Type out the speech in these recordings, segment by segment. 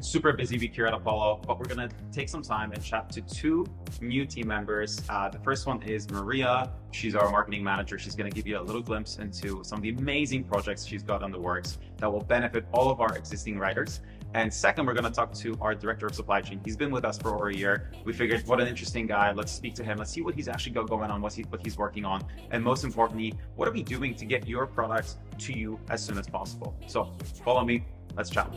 super busy week here at Apollo, but we're gonna take some time and chat to two new team members. The first one is Maria. She's our marketing manager. She's gonna give you a little glimpse into some of the amazing projects she's got on the works that will benefit all of our existing writers. And second, we're gonna talk to our director of supply chain. He's been with us for over a year. We figured, what an interesting guy. Let's speak to him. Let's see what he's actually got going on, what he's working on. And most importantly, what are we doing to get your products to you as soon as possible? So follow me, let's chat.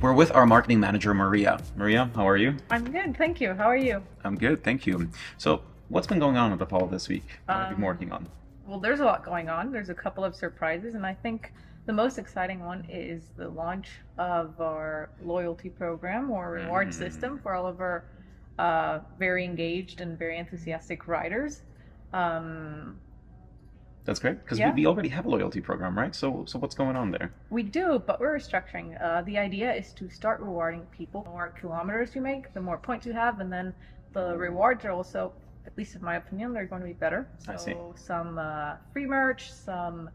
We're with our marketing manager, Maria. Maria, how are you? I'm good, thank you. How are you? I'm good, thank you. So what's been going on with Apollo this week? What have you been working on? Well, there's a lot going on. There's a couple of surprises, and I think the most exciting one is the launch of our loyalty program or reward system for all of our very engaged and very enthusiastic riders. That's great, because Yeah. we already have a loyalty program, right? So what's going on there? We do, but we're restructuring. The idea is to start rewarding people. The more kilometers you make, the more points you have, and then the rewards are also, at least in my opinion, they're going to be better. I see. So some free merch, some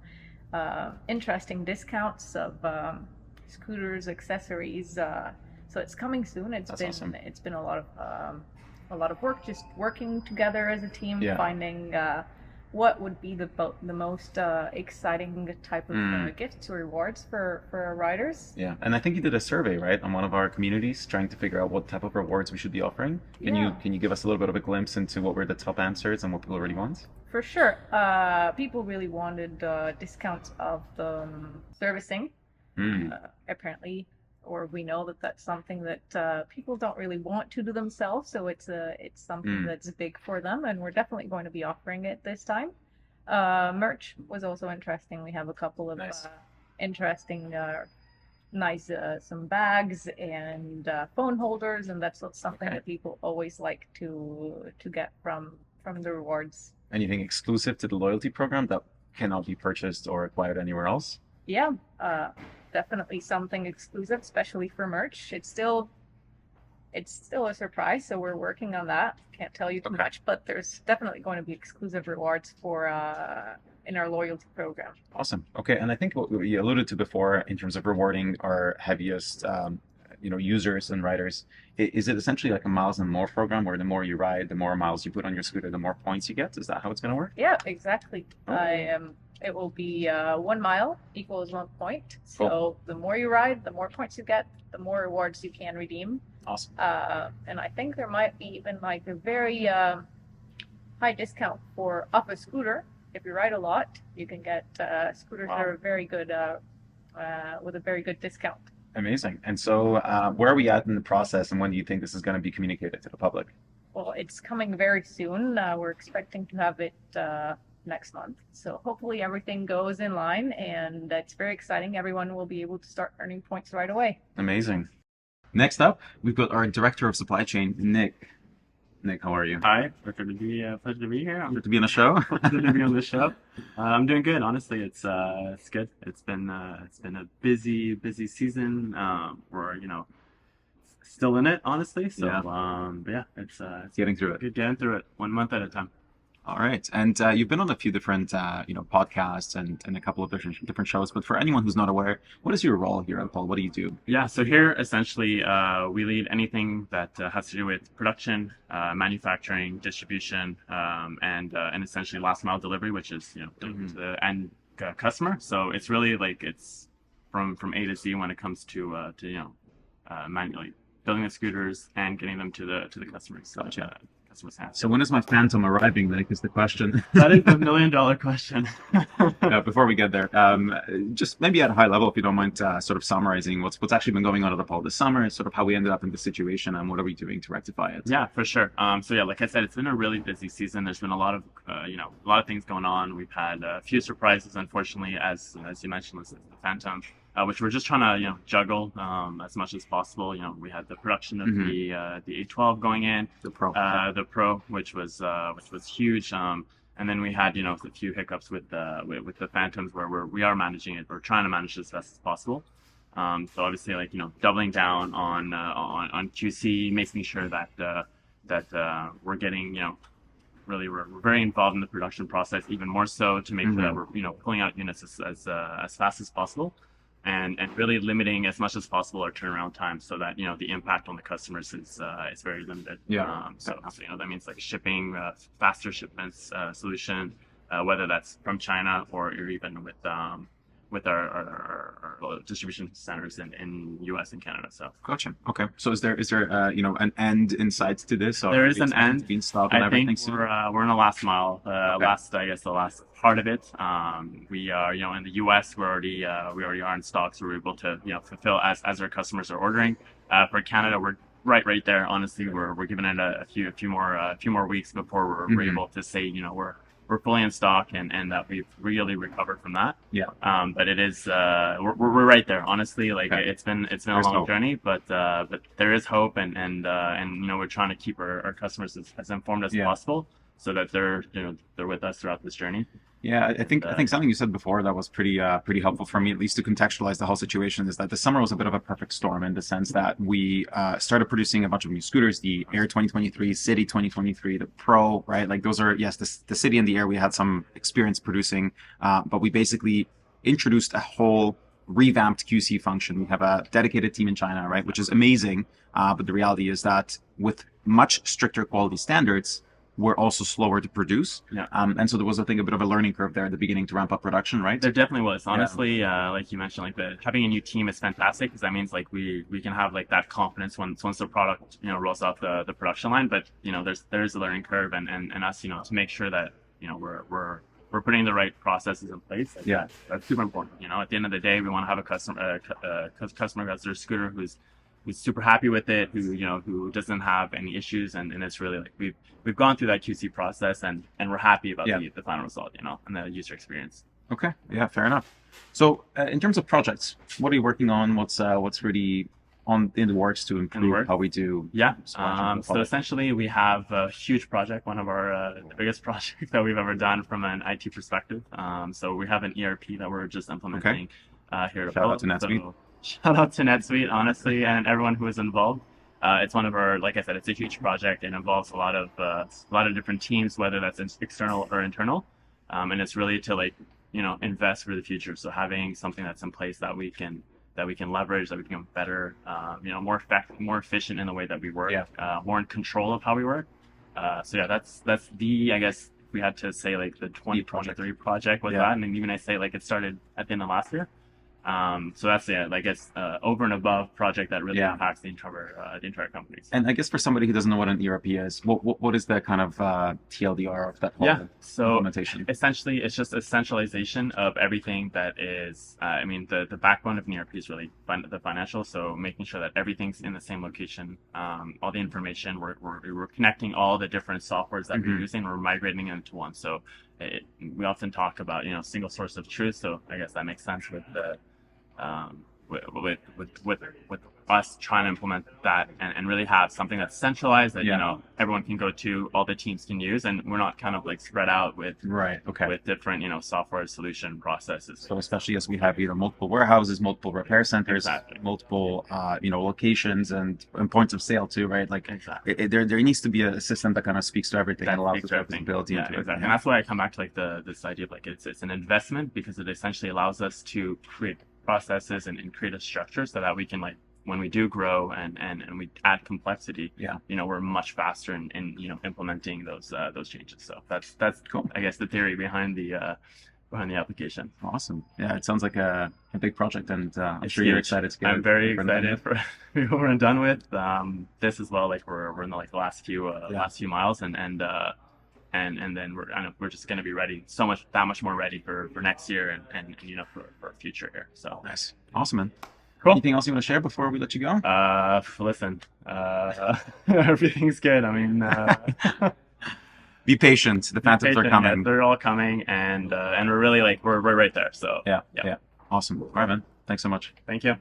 interesting discounts of scooters, accessories. So it's coming soon. That's awesome. It's been a lot of work, just working together as a team, Yeah. finding what would be the most exciting type of gifts or rewards for our riders. Yeah, and I think you did a survey, right, on one of our communities, trying to figure out what type of rewards we should be offering. Can you give us a little bit of a glimpse into what were the top answers and what people really want? For sure. People really wanted discounts of the servicing. Apparently, or we know that that's something that people don't really want to do themselves, so it's something that's big for them, and we're definitely going to be offering it this time. Merch was also interesting. We have a couple of Nice. interesting, nice some bags and phone holders, and that's something Okay. that people always like to get from the rewards. Anything exclusive to the loyalty program that cannot be purchased or acquired anywhere else? Yeah, definitely something exclusive, especially for merch. It's still a surprise, so we're working on that. Can't tell you too Okay. much, but there's definitely going to be exclusive rewards for in our loyalty program. Awesome. Okay, and I think what we alluded to before in terms of rewarding our heaviest, users and riders, is it essentially like a miles and more program where the more you ride, the more miles you put on your scooter, the more points you get? Is that how it's going to work? Yeah, exactly. Oh. It will be 1 mile equals 1 point. So Cool. the more you ride, the more points you get, the more rewards you can redeem. Awesome. And I think there might be even like a very high discount for off a scooter. If you ride a lot, you can get scooters Wow. that are very good with a very good discount. Amazing. And so where are we at in the process, and when do you think this is going to be communicated to the public? Well, it's coming very soon. We're expecting to have it next month. So hopefully everything goes in line, and it's very exciting. Everyone will be able to start earning points right away. Amazing. Next up, we've got our director of supply chain, Nick. Nick, how are you? Hi, pleasure to be here. I'm Good to be on the show. pleasure to be on the show. I'm doing good. Honestly, it's good. It's been a busy season. We're still in it, honestly. So Yeah. but yeah, it's Getting through it. good getting through it 1 month at a time. All right. And you've been on a few different, podcasts and a couple of different shows. But for anyone who's not aware, what is your role here at Apollo? What do you do? Yeah, so here essentially we lead anything that has to do with production, manufacturing, distribution, and essentially last mile delivery, which is delivering to the end customer. So it's really like it's from A to Z when it comes to manually building the scooters and getting them to the customers. Gotcha. Customers' hands. So when is my Phantom arriving, Nick, is the question. That is the $1 million question. Before we get there, just maybe at a high level, if you don't mind, sort of summarizing what's actually been going on at Apollo this summer, sort of how we ended up in this situation, and what are we doing to rectify it? Yeah, for sure. So yeah, like I said, it's been a really busy season. There's been a lot of things going on. We've had a few surprises, unfortunately, as you mentioned, with the Phantom, which we're just trying to juggle as much as possible. We had the production of the A12 going in, The Pro. the Pro, which was huge. And then we had a few hiccups with the Phantoms where we are managing it. We're trying to manage it as best as possible. So obviously, doubling down on QC, making sure that we're getting really we're very involved in the production process, even more so to make sure that we're pulling out units as fast as possible, and really limiting as much as possible our turnaround time so that the impact on the customers is very limited. So that means like shipping faster shipments solution, whether that's from China or even with our distribution centers in US and Canada. So gotcha. Okay. So is there an end in sight to this? Or there is an end. Being stopped and I everything think soon? we're in the last mile, the last part of it. We are, in the US, we already are in stock, so we're able to, fulfill as our customers are ordering. For Canada, we're right there. Honestly, we're giving it a few more weeks before we're able to say, we're fully in stock and that we've really recovered from that. But it is, we're right there. Honestly, like it's been a long journey, but there is hope and we're trying to keep our customers as informed as possible, so that they're with us throughout this journey. Yeah, I think something you said before that was pretty helpful for me, at least to contextualize the whole situation, is that the summer was a bit of a perfect storm in the sense that we started producing a bunch of new scooters, the Air 2023, City 2023, the Pro, right? Like those are, yes, the City and the Air we had some experience producing, but we basically introduced a whole revamped QC function. We have a dedicated team in China, right, which is amazing, but the reality is that with much stricter quality standards, we're also slower to produce. And so there was, I think, a bit of a learning curve there at the beginning to ramp up production, right? There definitely was. Honestly, like you mentioned, like having a new team is fantastic, because that means like we can have like that confidence once the product rolls off the production line. But there's a learning curve, and us to make sure that we're putting the right processes in place. That's super important. At the end of the day, we want to have a customer who has their scooter who's super happy with it, who doesn't have any issues, and it's really like we've gone through that QC process, and we're happy about the final result, and the user experience. Okay, yeah, fair enough. So in terms of projects, what are you working on? What's really in the works to improve how we do? So essentially, we have a huge project, one of our the biggest projects that we've ever done from an IT perspective. So we have an ERP that we're just implementing here at Shout out to NetSuite. Shout out to NetSuite, honestly, and everyone who is involved. It's one of our, like I said, it's a huge project. It involves a lot of different teams, whether that's external or internal, and it's really to invest for the future. So having something that's in place that we can leverage, that we can become better, more efficient in the way that we work, more in control of how we work. So that's I guess if we had to say like the 2023 project was that, and even I say like it started at the end of last year. So that's over and above project that really impacts the entire company. And I guess for somebody who doesn't know what an ERP is, what is the kind of TLDR of that whole implementation? Essentially, it's just a centralization of everything that is. The backbone of an ERP is really the financial. So making sure that everything's in the same location, all the information, we're connecting all the different softwares that we're using, we're migrating into one. So we often talk about single source of truth. So I guess that makes sense with the. With us trying to implement that and really have something that's centralized that everyone can go to, all the teams can use, and we're not kind of like spread out with with different software solution processes. So especially as we have multiple warehouses, multiple repair centers, multiple locations and points of sale too, right? Like there needs to be a system that kind of speaks to everything and allows us visibility into it. And that's why I come back to like this idea of like it's an investment, because it essentially allows us to create processes and create a structure so that we can when we do grow and we add complexity, we're much faster in implementing those changes. So that's cool. I guess the theory behind the application. Awesome. Yeah, it sounds like a big project, and I'm sure you're excited to get it. I'm very excited for over and done with this as well. Like we're in the last few miles, and then we're just going to be ready, that much more ready for next year and for future here. So nice, awesome, man. Cool. Anything else you want to share before we let you go? Listen, everything's good. I mean, be patient. The Phantoms are coming. Yeah, they're all coming, and we're really we're right there. So yeah. Awesome. All right, man. Thanks so much. Thank you.